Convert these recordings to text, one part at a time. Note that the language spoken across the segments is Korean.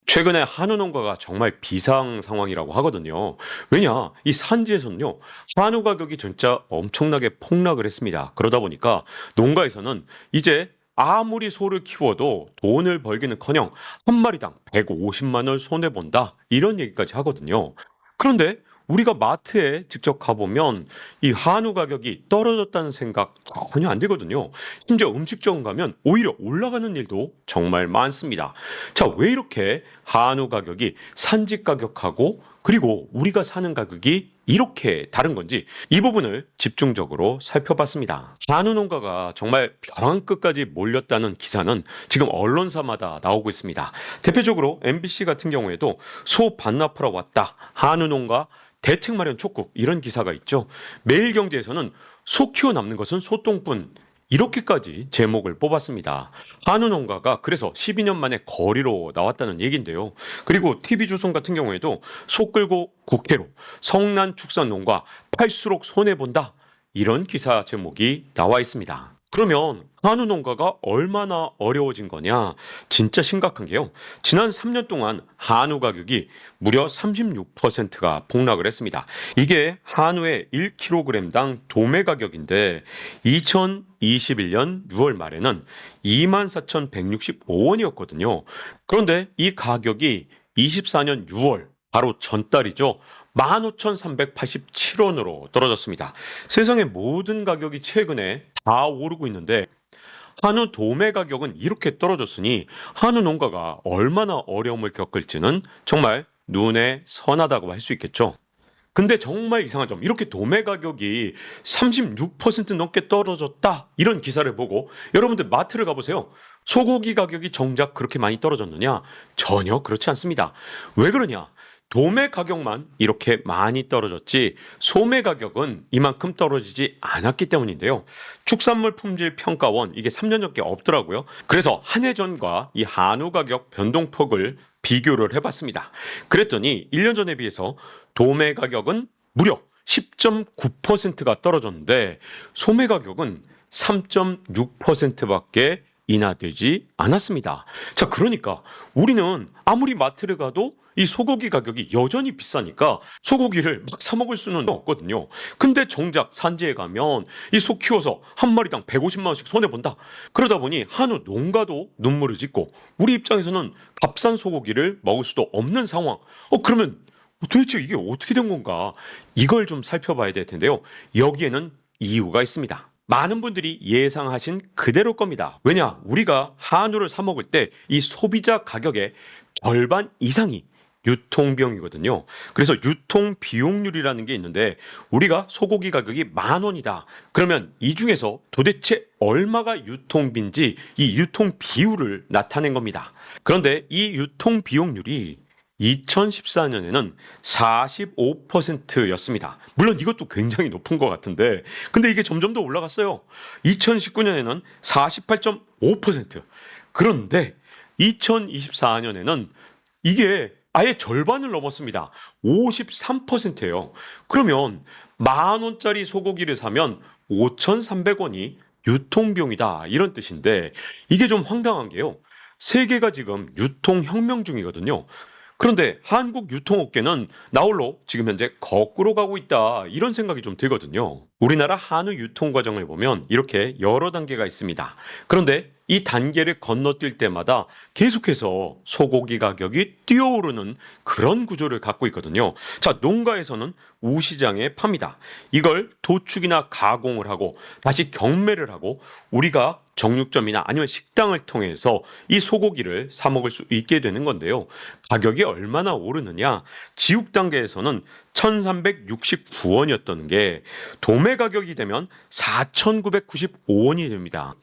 최근에 한우 농가가 정말 비상 상황이라고 하거든요. 왜냐, 이 산지에서는요, 한우 가격이 진짜 엄청나게 폭락을 했습니다. 그러다 보니까 농가에서는 이제 아무리 소를 키워도 돈을 벌기는커녕 한 마리당 150만 원 손해 본다 이런 얘기까지 하거든요. 그런데 우리가 마트에 직접 가보면 이 한우 가격이 떨어졌다는 생각 전혀 안 들거든요. 심지어 음식점 가면 오히려 올라가는 일도 정말 많습니다. 자, 왜 이렇게 한우 가격이 산지 가격하고 그리고 우리가 사는 가격이 이렇게 다른 건지 이 부분을 집중적으로 살펴봤습니다. 한우 농가가 정말 벼랑 끝까지 몰렸다는 기사는 지금 언론사마다 나오고 있습니다. 대표적으로 MBC 같은 경우에도 소 반납하러 왔다. 한우 농가 대책 마련 촉구 이런 기사가 있죠. 매일경제에서는 소 키워 남는 것은 소똥뿐 이렇게까지 제목을 뽑았습니다. 한우 농가가 그래서 12년 만에 거리로 나왔다는 얘기인데요. 그리고 TV조선 같은 경우에도 소 끌고 국회로 성난 축산 농가 팔수록 손해본다 이런 기사 제목이 나와 있습니다. 그러면 한우 농가가 얼마나 어려워진 거냐? 진짜 심각한 게요. 지난 3년 동안 한우 가격이 무려 36%가 폭락을 했습니다. 이게 한우의 1kg당 도매 가격인데 2021년 6월 말에는 24,165원이었거든요. 그런데 이 가격이 24년 6월 바로 전달이죠. 15,387원으로 떨어졌습니다. 세상의 모든 가격이 최근에 다 오르고 있는데 한우 도매 가격은 이렇게 떨어졌으니 한우 농가가 얼마나 어려움을 겪을지는 정말 눈에 선하다고 할 수 있겠죠. 근데 정말 이상한 점, 이렇게 도매 가격이 36% 넘게 떨어졌다 이런 기사를 보고 여러분들 마트를 가보세요. 소고기 가격이 정작 그렇게 많이 떨어졌느냐? 전혀 그렇지 않습니다. 왜 그러냐? 도매 가격만 이렇게 많이 떨어졌지 소매 가격은 이만큼 떨어지지 않았기 때문인데요. 축산물 품질 평가원 이게 3년 넘게 없더라고요. 그래서 한 해 전과 이 한우 가격 변동폭을 비교를 해봤습니다. 그랬더니 1년 전에 비해서 도매 가격은 무려 10.9%가 떨어졌는데 소매 가격은 3.6%밖에 인하되지 않았습니다. 자, 그러니까 우리는 아무리 마트를 가도 이 소고기 가격이 여전히 비싸니까 소고기를 막 사 먹을 수는 없거든요. 근데 정작 산지에 가면 이 소 키워서 한 마리당 150만 원씩 손해 본다. 그러다 보니 한우 농가도 눈물을 짓고 우리 입장에서는 값싼 소고기를 먹을 수도 없는 상황. 그러면 도대체 이게 어떻게 된 건가? 이걸 좀 살펴봐야 될 텐데요. 여기에는 이유가 있습니다. 많은 분들이 예상하신 그대로 겁니다. 왜냐? 우리가 한우를 사 먹을 때 이 소비자 가격의 절반 이상이 유통비용이거든요. 그래서 유통비용률이라는 게 있는데 우리가 소고기 가격이 10,000원이다. 그러면 이 중에서 도대체 얼마가 유통비인지 이 유통비율을 나타낸 겁니다. 그런데 이 유통비용률이 2014년에는 45%였습니다. 물론 이것도 굉장히 높은 것 같은데 근데 이게 점점 더 올라갔어요. 2019년에는 48.5%. 그런데 2024년에는 이게 아예 절반을 넘었습니다. 53%예요. 그러면 10,000원짜리 소고기를 사면 5,300원이 유통비용이다 이런 뜻인데 이게 좀 황당한 게요. 세계가 지금 유통혁명 중이거든요. 그런데 한국 유통업계는 나홀로 지금 현재 거꾸로 가고 있다 이런 생각이 좀 들거든요. 우리나라 한우 유통 과정을 보면 이렇게 여러 단계가 있습니다. 그런데 이 단계를 건너뛸 때마다 계속해서 소고기 가격이 뛰어오르는 그런 구조를 갖고 있거든요. 자, 농가에서는 우시장에 팝니다. 이걸 도축이나 가공을 하고 다시 경매를 하고 우리가 정육점이나 아니면 식당을 통해서 이 소고기를 사 먹을 수 있게 되는 건데요. 가격이 얼마나 오르느냐? 지육 단계에서는 1,369원이었던 게 도매 가격이 되면 4,995원이 됩니다.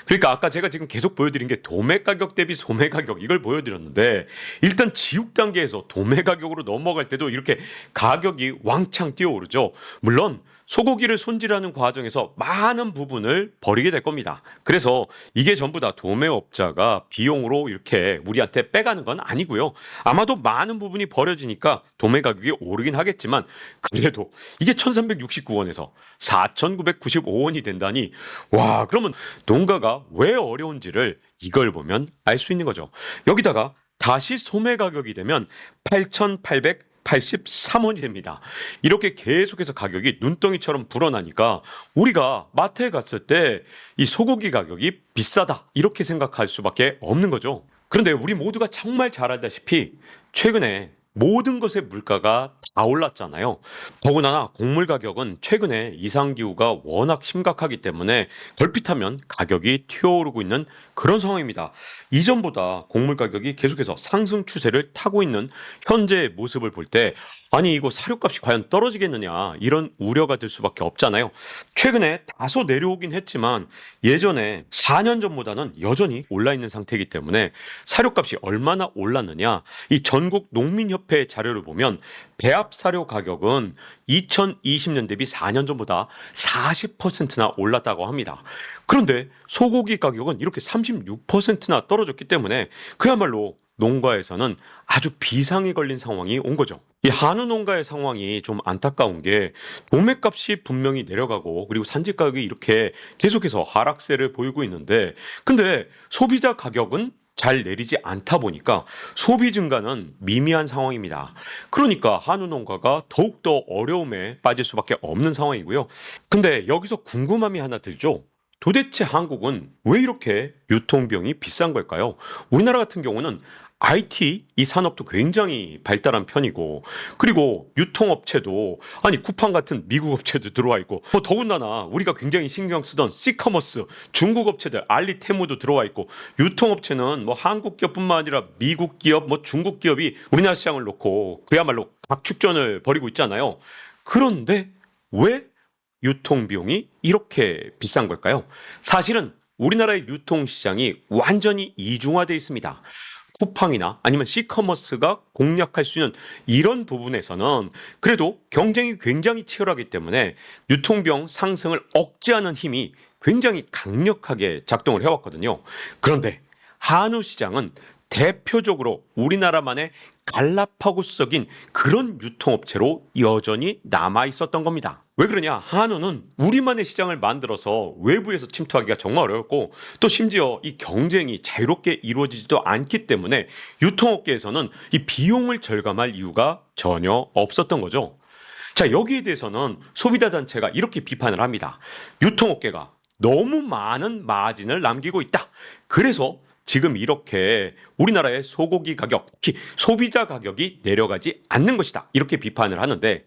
그러니까 아까 제가 지금 계속 보여드린 게 도매 가격 대비 소매 가격 이걸 보여드렸는데 일단 지육 단계에서 도매 가격으로 넘어갈 때도 이렇게 가격이 왕창 뛰어오르죠. 물론 소고기를 손질하는 과정에서 많은 부분을 버리게 될 겁니다. 그래서 이게 전부 다 도매업자가 비용으로 이렇게 우리한테 빼가는 건 아니고요. 아마도 많은 부분이 버려지니까 도매 가격이 오르긴 하겠지만 그래도 이게 1,369원에서 4,995원이 된다니 와, 그러면 농가가 왜 어려운지를 이걸 보면 알 수 있는 거죠. 여기다가 다시 소매 가격이 되면 8,883원이 됩니다. 이렇게 계속해서 가격이 눈덩이처럼 불어나니까 우리가 마트에 갔을 때 이 소고기 가격이 비싸다 이렇게 생각할 수밖에 없는 거죠. 그런데 우리 모두가 정말 잘 알다시피 최근에 모든 것의 물가가 다 올랐잖아요. 더군다나 곡물 가격은 최근에 이상기후가 워낙 심각하기 때문에 걸핏하면 가격이 튀어오르고 있는 그런 상황입니다. 이전보다 곡물 가격이 계속해서 상승 추세를 타고 있는 현재의 모습을 볼 때 아니 이거 사료값이 과연 떨어지겠느냐 이런 우려가 들 수밖에 없잖아요. 최근에 다소 내려오긴 했지만 예전에 4년 전보다는 여전히 올라 있는 상태이기 때문에 사료값이 얼마나 올랐느냐 이 전국 농민협회 자료를 보면 배합 사료 가격은 2020년 대비 4년 전보다 40%나 올랐다고 합니다. 그런데 소고기 가격은 이렇게 36%나 떨어졌기 때문에 그야말로 농가에서는 아주 비상이 걸린 상황이 온 거죠. 이 한우 농가의 상황이 좀 안타까운 게 도매값이 분명히 내려가고 그리고 산지 가격이 이렇게 계속해서 하락세를 보이고 있는데 근데 소비자 가격은 잘 내리지 않다 보니까 소비 증가는 미미한 상황입니다. 그러니까 한우 농가가 더욱더 어려움에 빠질 수밖에 없는 상황이고요. 근데 여기서 궁금함이 하나 들죠. 도대체 한국은 왜 이렇게 유통비용이 비싼 걸까요? 우리나라 같은 경우는 IT 이 산업도 굉장히 발달한 편이고 그리고 유통업체도 아니 쿠팡 같은 미국 업체도 들어와 있고 뭐 더군다나 우리가 굉장히 신경 쓰던 시커머스 중국 업체들 알리테무도 들어와 있고 유통업체는 뭐 한국 기업뿐만 아니라 미국 기업 뭐 중국 기업이 우리나라 시장을 놓고 그야말로 각축전을 벌이고 있잖아요. 그런데 왜 유통비용이 이렇게 비싼 걸까요? 사실은 우리나라의 유통시장이 완전히 이중화되어 있습니다. 쿠팡이나 아니면 시커머스가 공략할 수 있는 이런 부분에서는 그래도 경쟁이 굉장히 치열하기 때문에 유통비용 상승을 억제하는 힘이 굉장히 강력하게 작동을 해왔거든요. 그런데 한우 시장은 대표적으로 우리나라만의 갈라파고스적인 그런 유통업체로 여전히 남아 있었던 겁니다. 왜 그러냐? 한우는 우리만의 시장을 만들어서 외부에서 침투하기가 정말 어렵고 또 심지어 이 경쟁이 자유롭게 이루어지지도 않기 때문에 유통업계에서는 이 비용을 절감할 이유가 전혀 없었던 거죠. 자, 여기에 대해서는 소비자 단체가 이렇게 비판을 합니다. 유통업계가 너무 많은 마진을 남기고 있다. 그래서 지금 이렇게 우리나라의 소고기 가격, 특히 소비자 가격이 내려가지 않는 것이다. 이렇게 비판을 하는데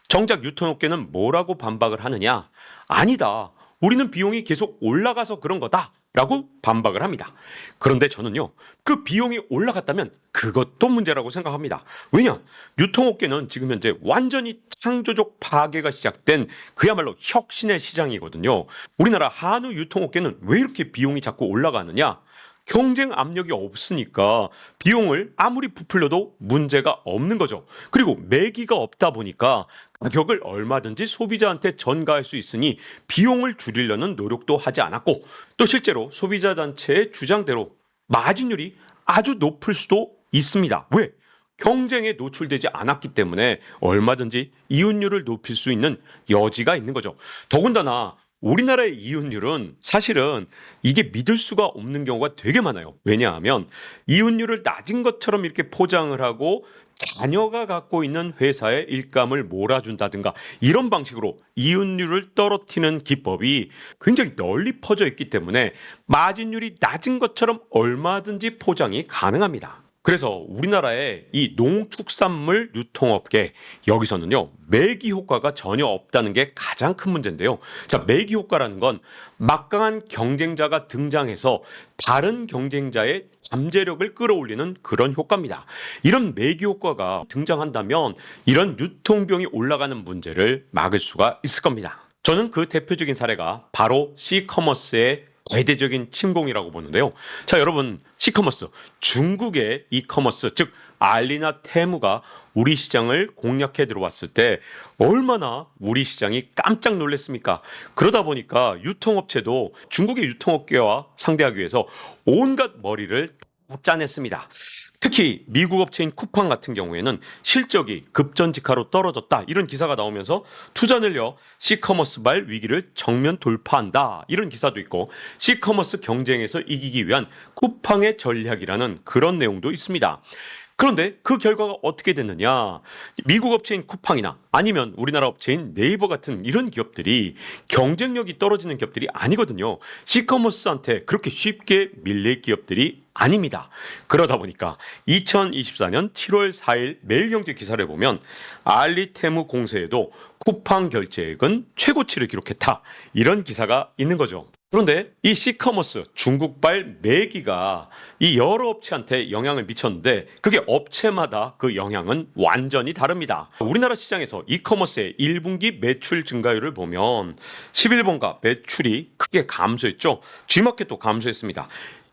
정작 유통업계는 뭐라고 반박을 하느냐? 아니다. 우리는 비용이 계속 올라가서 그런 거다. 라고 반박을 합니다. 그런데 저는요, 그 비용이 올라갔다면 그것도 문제라고 생각합니다. 왜냐? 유통업계는 지금 현재 완전히 창조적 파괴가 시작된 그야말로 혁신의 시장이거든요. 우리나라 한우 유통업계는 왜 이렇게 비용이 자꾸 올라가느냐? 경쟁 압력이 없으니까 비용을 아무리 부풀려도 문제가 없는 거죠. 그리고 매기가 없다 보니까 가격을 얼마든지 소비자한테 전가할 수 있으니 비용을 줄이려는 노력도 하지 않았고 또 실제로 소비자 단체의 주장대로 마진율이 아주 높을 수도 있습니다. 왜? 경쟁에 노출되지 않았기 때문에 얼마든지 이윤율을 높일 수 있는 여지가 있는 거죠. 더군다나 우리나라의 이윤율은 사실은 이게 믿을 수가 없는 경우가 되게 많아요. 왜냐하면 이윤율을 낮은 것처럼 이렇게 포장을 하고 자녀가 갖고 있는 회사에 일감을 몰아준다든가 이런 방식으로 이윤율을 떨어뜨리는 기법이 굉장히 널리 퍼져 있기 때문에 마진율이 낮은 것처럼 얼마든지 포장이 가능합니다. 그래서 우리나라의 이 농축산물 유통업계 여기서는요 매기 효과가 전혀 없다는 게 가장 큰 문제인데요. 자, 매기 효과라는 건 막강한 경쟁자가 등장해서 다른 경쟁자의 잠재력을 끌어올리는 그런 효과입니다. 이런 매기 효과가 등장한다면 이런 유통비용이 올라가는 문제를 막을 수가 있을 겁니다. 저는 그 대표적인 사례가 바로 시커머스의 대대적인 침공이라고 보는데요. 자, 여러분, 시커머스, 중국의 이커머스, 즉 알리나 테무가 우리 시장을 공략해 들어왔을 때 얼마나 우리 시장이 깜짝 놀랐습니까? 그러다 보니까 유통업체도 중국의 유통업계와 상대하기 위해서 온갖 머리를 다 짜냈습니다. 특히 미국 업체인 쿠팡 같은 경우에는 실적이 급전직하로 떨어졌다 이런 기사가 나오면서 투자 늘려 시커머스발 위기를 정면 돌파한다 이런 기사도 있고 시커머스 경쟁에서 이기기 위한 쿠팡의 전략이라는 그런 내용도 있습니다. 그런데 그 결과가 어떻게 됐느냐? 미국 업체인 쿠팡이나 아니면 우리나라 업체인 네이버 같은 이런 기업들이 경쟁력이 떨어지는 기업들이 아니거든요. 시커머스한테 그렇게 쉽게 밀릴 기업들이 아닙니다. 그러다 보니까 2024년 7월 4일 매일경제 기사를 보면 알리테무 공세에도 쿠팡 결제액은 최고치를 기록했다. 이런 기사가 있는 거죠. 그런데 이 시커머스 중국발 매기가 이 여러 업체한테 영향을 미쳤는데 그게 업체마다 그 영향은 완전히 다릅니다. 우리나라 시장에서 이커머스의 1분기 매출 증가율을 보면 11번가 매출이 크게 감소했죠. G마켓도 감소했습니다.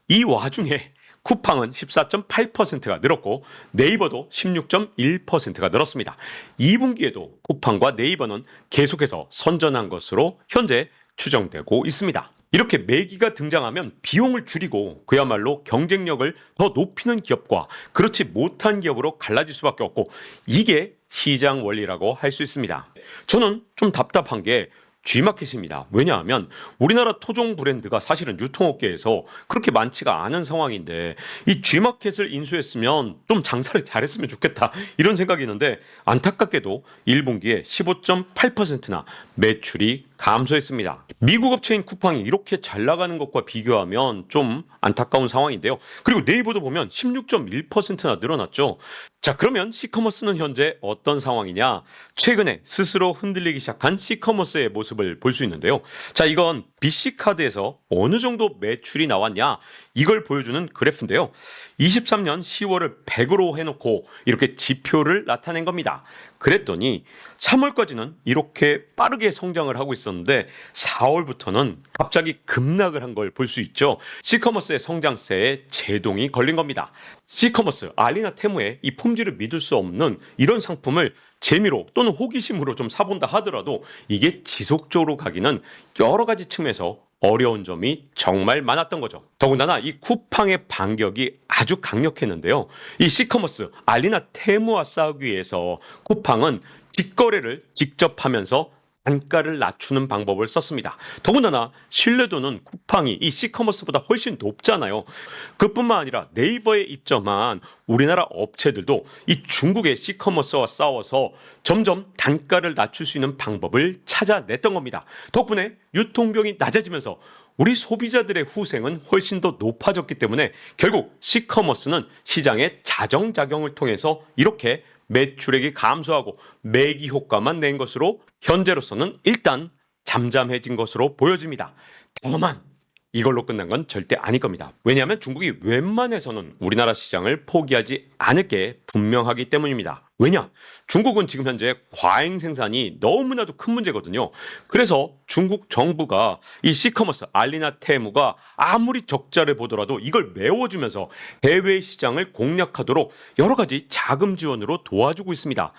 이 와중에 쿠팡은 14.8%가 늘었고 네이버도 16.1%가 늘었습니다. 2분기에도 쿠팡과 네이버는 계속해서 선전한 것으로 현재 추정되고 있습니다. 이렇게 매기가 등장하면 비용을 줄이고 그야말로 경쟁력을 더 높이는 기업과 그렇지 못한 기업으로 갈라질 수밖에 없고 이게 시장 원리라고 할 수 있습니다. 저는 좀 답답한 게 G마켓입니다. 왜냐하면 우리나라 토종 브랜드가 사실은 유통업계에서 그렇게 많지가 않은 상황인데 이 G마켓을 인수했으면 좀 장사를 잘했으면 좋겠다 이런 생각이 있는데 안타깝게도 1분기에 15.8%나 매출이 감소했습니다. 미국 업체인 쿠팡이 이렇게 잘 나가는 것과 비교하면 좀 안타까운 상황인데요. 그리고 네이버도 보면 16.1%나 늘어났죠. 자, 그러면 시커머스는 현재 어떤 상황이냐? 최근에 스스로 흔들리기 시작한 시커머스의 모습을 볼 수 있는데요. 자, 이건 BC카드에서 어느 정도 매출이 나왔냐? 이걸 보여주는 그래프인데요. 23년 10월을 100으로 해놓고 이렇게 지표를 나타낸 겁니다. 그랬더니 3월까지는 이렇게 빠르게 성장을 하고 있었는데 4월부터는 갑자기 급락을 한 걸 볼 수 있죠. 시커머스의 성장세에 제동이 걸린 겁니다. 시커머스, 알리나 테무의 이 품질을 믿을 수 없는 이런 상품을 재미로 또는 호기심으로 좀 사본다 하더라도 이게 지속적으로 가기는 여러 가지 측면에서 어려운 점이 정말 많았던 거죠. 더군다나 이 쿠팡의 반격이 아주 강력했는데요. 이 시커머스, 알리나 테무와 싸우기 위해서 쿠팡은 직거래를 직접 하면서 단가를 낮추는 방법을 썼습니다. 더군다나 신뢰도는 쿠팡이 이 시커머스보다 훨씬 높잖아요. 그뿐만 아니라 네이버에 입점한 우리나라 업체들도 이 중국의 시커머스와 싸워서 점점 단가를 낮출 수 있는 방법을 찾아냈던 겁니다. 덕분에 유통비용이 낮아지면서 우리 소비자들의 후생은 훨씬 더 높아졌기 때문에 결국 시커머스는 시장의 자정작용을 통해서 이렇게 매출액이 감소하고 매기 효과만 낸 것으로 현재로서는 일단 잠잠해진 것으로 보여집니다. 다만 이걸로 끝난 건 절대 아닐 겁니다. 왜냐하면 중국이 웬만해서는 우리나라 시장을 포기하지 않을 게 분명하기 때문입니다. 왜냐? 중국은 지금 현재 과잉 생산이 너무나도 큰 문제거든요. 그래서 중국 정부가 이 시커머스, 알리나 테무가 아무리 적자를 보더라도 이걸 메워주면서 해외 시장을 공략하도록 여러 가지 자금 지원으로 도와주고 있습니다.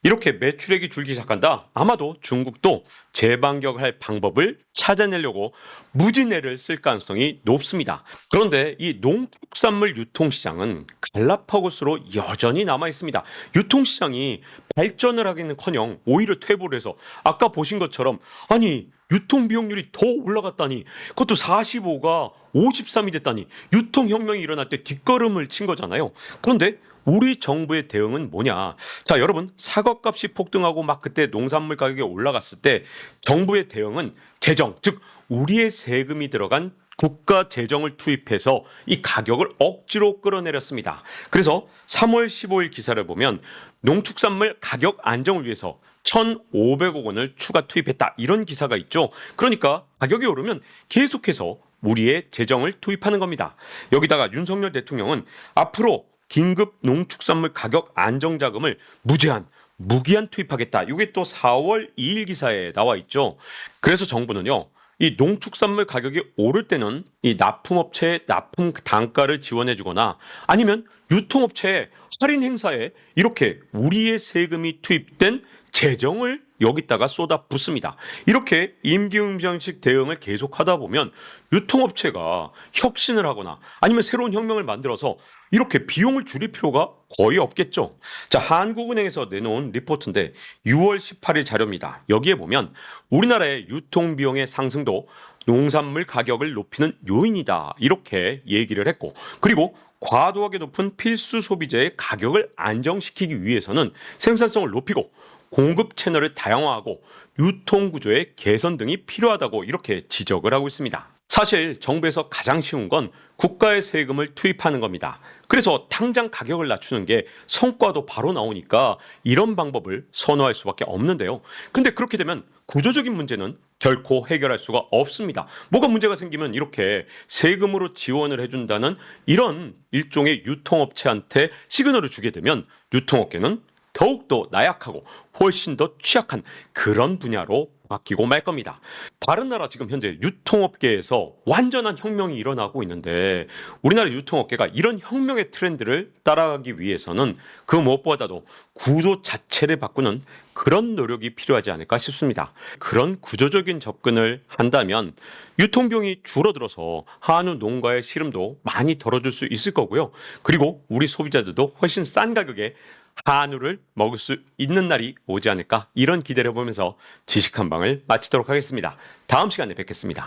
이렇게 매출액이 줄기 시작한다. 아마도 중국도 재반격할 방법을 찾아내려고 무진해를 쓸 가능성이 높습니다. 그런데 이 농축산물 유통시장은 갈라파고스로 여전히 남아 있습니다. 유통시장이 발전을 하기는커녕 오히려 퇴보를 해서 아까 보신 것처럼 아니 유통비용률이 더 올라갔다니 그것도 45가 53이 됐다니 유통혁명이 일어날 때 뒷걸음을 친 거잖아요. 그런데 우리 정부의 대응은 뭐냐? 자, 여러분, 사과값이 폭등하고 막 그때 농산물 가격이 올라갔을 때 정부의 대응은 재정, 즉 우리의 세금이 들어간 국가 재정을 투입해서 이 가격을 억지로 끌어내렸습니다. 그래서 3월 15일 기사를 보면 농축산물 가격 안정을 위해서 1,500억 원을 추가 투입했다. 이런 기사가 있죠. 그러니까 가격이 오르면 계속해서 우리의 재정을 투입하는 겁니다. 여기다가 윤석열 대통령은 앞으로 긴급 농축산물 가격 안정 자금을 무기한 투입하겠다. 이게 또 4월 2일 기사에 나와 있죠. 그래서 정부는요. 이 농축산물 가격이 오를 때는 이 납품업체의 납품 단가를 지원해 주거나 아니면 유통업체의 할인 행사에 이렇게 우리의 세금이 투입된 재정을 여기다가 쏟아붓습니다. 이렇게 임기응변식 대응을 계속하다 보면 유통업체가 혁신을 하거나 아니면 새로운 혁명을 만들어서 이렇게 비용을 줄일 필요가 거의 없겠죠. 자, 한국은행에서 내놓은 리포트인데 6월 18일 자료입니다. 여기에 보면 우리나라의 유통비용의 상승도 농산물 가격을 높이는 요인이다. 이렇게 얘기를 했고, 그리고 과도하게 높은 필수 소비재의 가격을 안정시키기 위해서는 생산성을 높이고 공급 채널을 다양화하고 유통 구조의 개선 등이 필요하다고 이렇게 지적을 하고 있습니다. 사실 정부에서 가장 쉬운 건 국가의 세금을 투입하는 겁니다. 그래서 당장 가격을 낮추는 게 성과도 바로 나오니까 이런 방법을 선호할 수밖에 없는데요. 근데 그렇게 되면 구조적인 문제는 결코 해결할 수가 없습니다. 뭐가 문제가 생기면 이렇게 세금으로 지원을 해준다는 이런 일종의 유통업체한테 시그널을 주게 되면 유통업계는 더욱더 나약하고 훨씬 더 취약한 그런 분야로 바뀌고 말 겁니다. 다른 나라 지금 현재 유통업계에서 완전한 혁명이 일어나고 있는데 우리나라 유통업계가 이런 혁명의 트렌드를 따라가기 위해서는 그 무엇보다도 구조 자체를 바꾸는 그런 노력이 필요하지 않을까 싶습니다. 그런 구조적인 접근을 한다면 유통비용이 줄어들어서 한우 농가의 시름도 많이 덜어줄 수 있을 거고요. 그리고 우리 소비자들도 훨씬 싼 가격에 한우를 먹을 수 있는 날이 오지 않을까 이런 기대를 해보면서 지식 한 방을 마치도록 하겠습니다. 다음 시간에 뵙겠습니다.